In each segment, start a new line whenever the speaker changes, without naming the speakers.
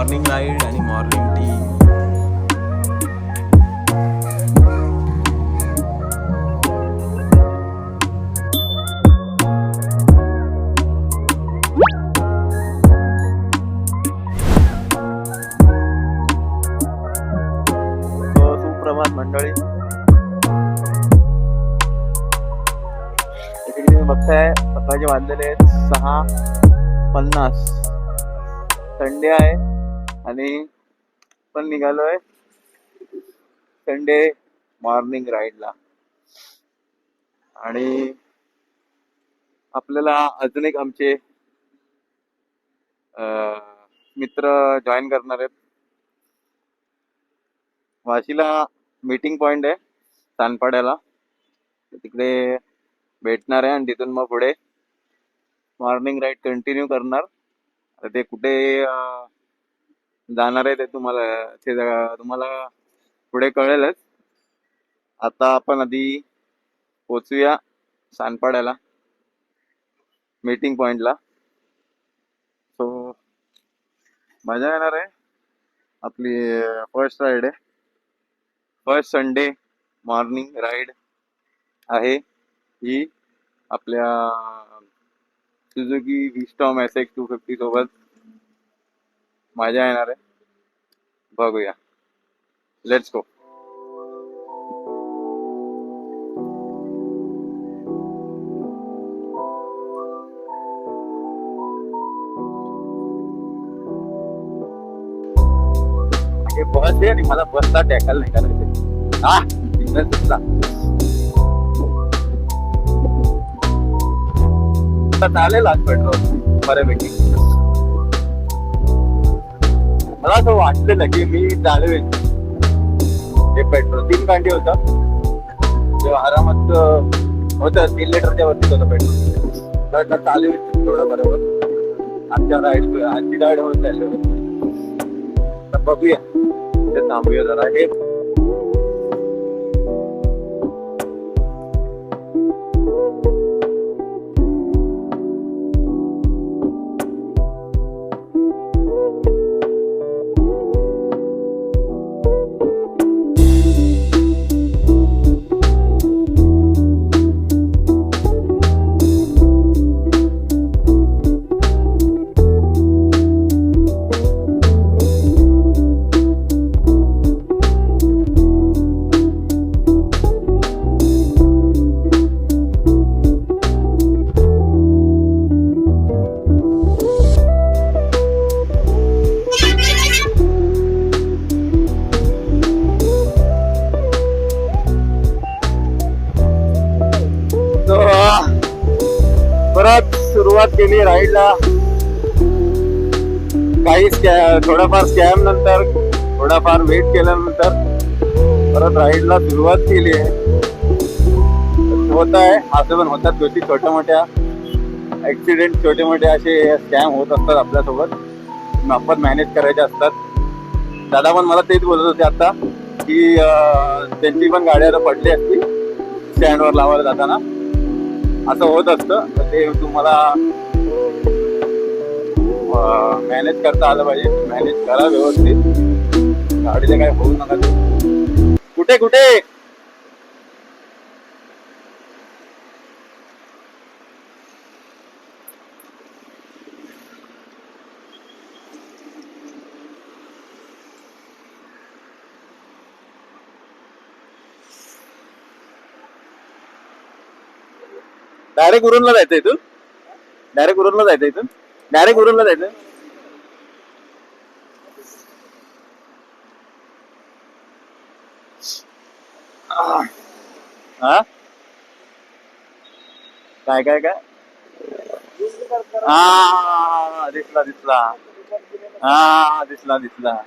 Morning ride आणि morning tea. सुप्रभात मंडळी. तुम्ही बघताय सकाळचे वाजलेले आहेत 6:50. संडे आहे आणि पण निघालोय संडे मॉर्निंग राईडला. आणि आपल्याला अजून एक आमचे मित्र जॉईन करणार आहेत. वाशीला मीटिंग पॉइंट आहे सानपाड्याला, तिकडे भेटणार आहे आणि तिथून मग पुढे मॉर्निंग राईड कंटिन्यू करणार. ते कुठे जाणार आहे ते तुम्हाला पुढे कळेलच. आता आपण आधी पोचूया सानपाड्याला मीटिंग पॉइंटला. सो मजा येणार आहे. आपली फर्स्ट राईड आहे, फर्स्ट संडे मॉर्निंग राईड आहे ही आपल्या सुझुकी व्हीस्टॉर्म SX 250 सोबत. मजा येणार आहे, बघूया. Let's go. बस आहे आणि मला बसला टॅकल नाही करायचं. चालेल आज पेट्रोल बऱ्यापैकी. मला असं वाटलेलं की मी चालवेल हे पेट्रोल. 3 कांडी होतं तेव्हा आरामात होतं. 3 लिटरच्या वरतीच होतं पेट्रोल. चालवेल थोडं बरोबर. आजची राईड होत चालली. तर बघूया, थांबूया जरा. हे परत सुरुवात केली राईडला. काही थोडाफार स्कॅम नंतर, थोडाफार वेट केल्यानंतर परत राईडला सुरुवात केली आहे. होत आहे असं पण होतात गोष्टी, छोट्या मोठ्या ऍक्सिडेंट, छोटे मोठे असे स्कॅम होत असतात आपल्यासोबत. आपण मॅनेज करायचे असतात. दादा पण मला तेच बोलत होते आता की त्यांची पण गाडी आता पडली असती स्टँडवर लावायला जाताना. असं होत असतं. ते तुम्हाला मॅनेज करता आलं पाहिजे. मॅनेज करा व्यवस्थित, गाडीला काय होऊ नका. कुठे कुठे डायरेक्ट उरणला जायचं इथून? डायरेक्ट उरणला जायचं इथून? डायरेक्ट उरणला जायचं? हा काय काय काय? हा दिसला दिसला. हा दिसला दिसला.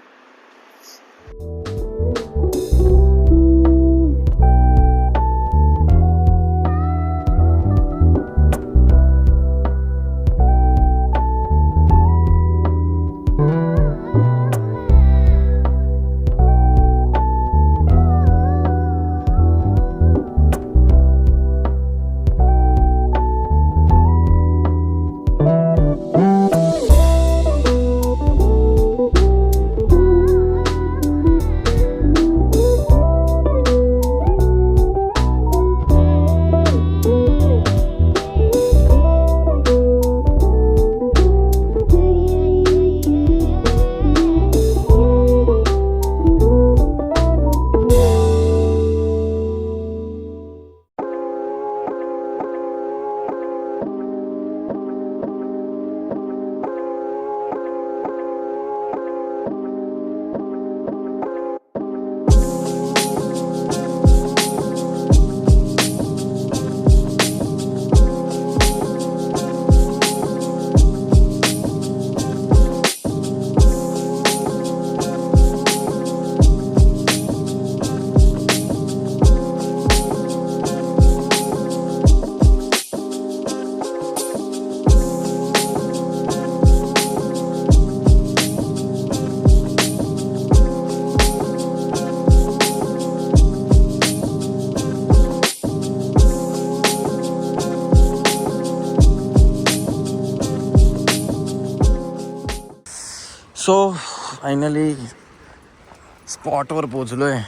सो फायनली स्पॉटवर पोचलो आहे.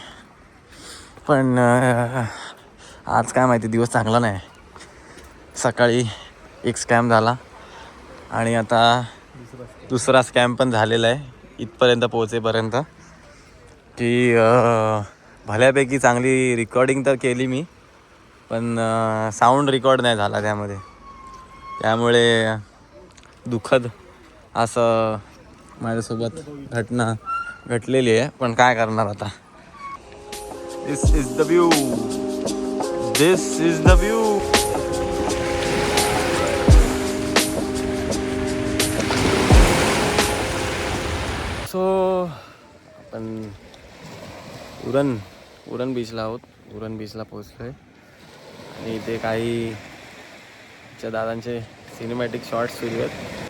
पण आज काय माहिती दिवस चांगला नाही. सकाळी एक स्कॅम झाला आणि आता दुसरा स्कॅम पण झालेला आहे इथपर्यंत पोहोचेपर्यंत. की भल्यापैकी चांगली रेकॉर्डिंग तर केली मी, पण साऊंड रेकॉर्ड नाही झाला त्यामध्ये. त्यामुळे दुःखद असं माझ्यासोबत घटना घडलेली आहे. पण काय करणार आता. This is the view, this is the view. So आपण उरण बीचला आहोत. उरण बीचला पोचलो आहे आणि इथे काही दादांचे सिनेमॅटिक शॉट्स सुरू आहेत.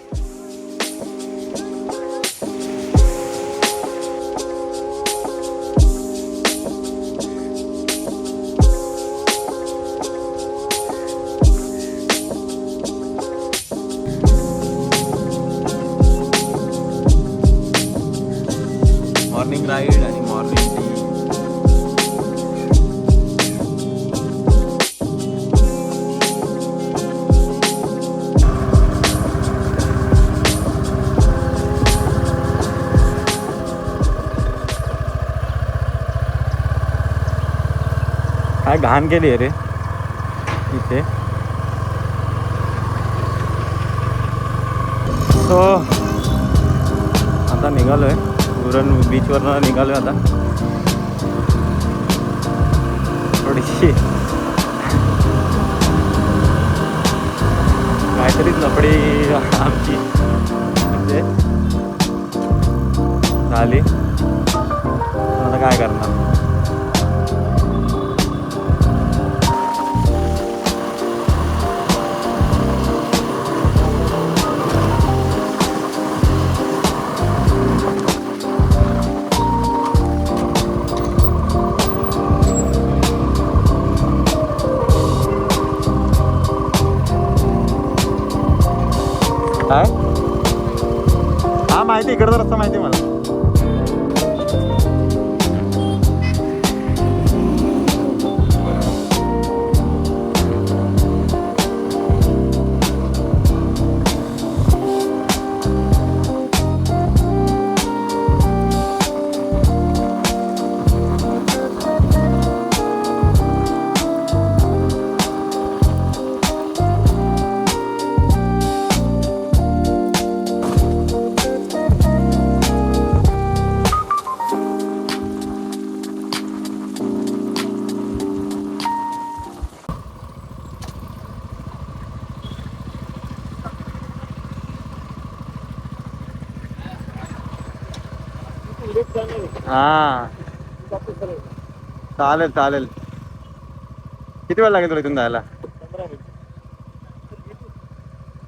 मॉर्निंग राईड आणि मॉर्निंग टी. काय घाण केली आहे रे इथे. सो आता निघालोय उरण बीचवरनं निघालोय आता. थोडीशी काहीतरी लफडी आमची म्हणजे झाली. आता काय करणार. काय हा माहिती, इकडचा रस्ता माहिती मला. हा चालेल चालेल. किती वेळ लागेल तुला इथून जायला.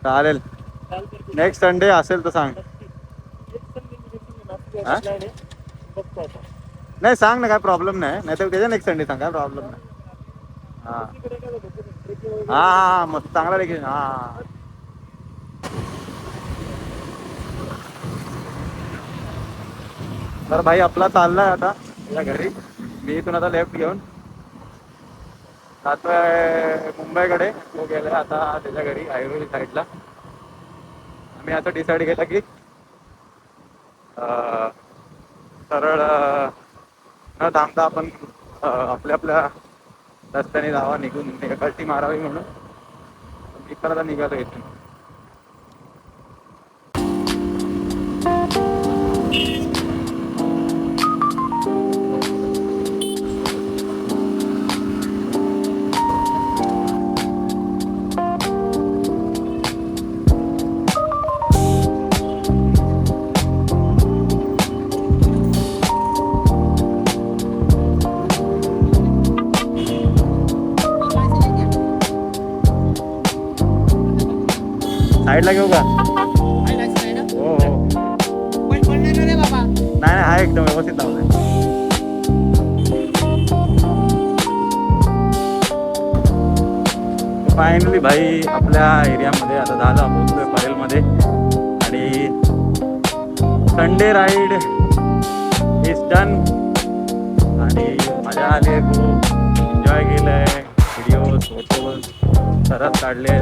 चालेल. नेक्स्ट संडे असेल तर सांग. नाही सांग ना, काय प्रॉब्लेम नाही. नाही तर त्याच्या नेक्स्ट संडे सांग, काय प्रॉब्लेम नाही. हां हां हां मस्त चांगला देखील. हां तर भाई आपला चाललाय आता या घरी. मी इथून आता लेफ्ट घेऊन जातोय मुंबईकडे. तो गेलाय आता त्याच्या घरी ऐरोली साईडला. आम्ही आता डिसाईड केलं की सरळ न थांबता आपण आपल्या आपल्या रस्त्याने जावा, निघून गल्टी मारावी म्हणून मी पण आता निघालो इथून. साईडला घेऊ का. हो हो नाही आहे एकदम व्यवस्थित लावलंय. फायनली भाई आपल्या एरियामध्ये आता झालं, पोहोचलोय परेलमध्ये. आणि संडे राईड इज डन आणि मजा आली आहे, खूप एन्जॉय केलं आहे. व्हिडिओ फोटोज सरस काढले,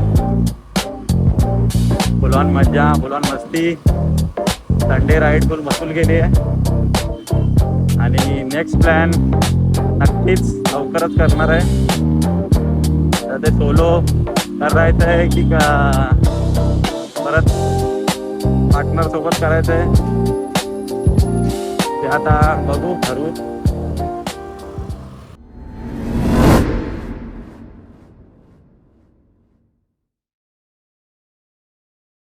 फुलॉन मज्जा फुलॉन मस्ती. संडे राईड फुल मसूल गेली आहे आणि नेक्स्ट प्लॅन नक्कीच लवकरच करणार आहे. तर ते सोलो करायचं आहे की का परत पार्टनर सोबत करायचं आहे ते आता बघू, ठरवू.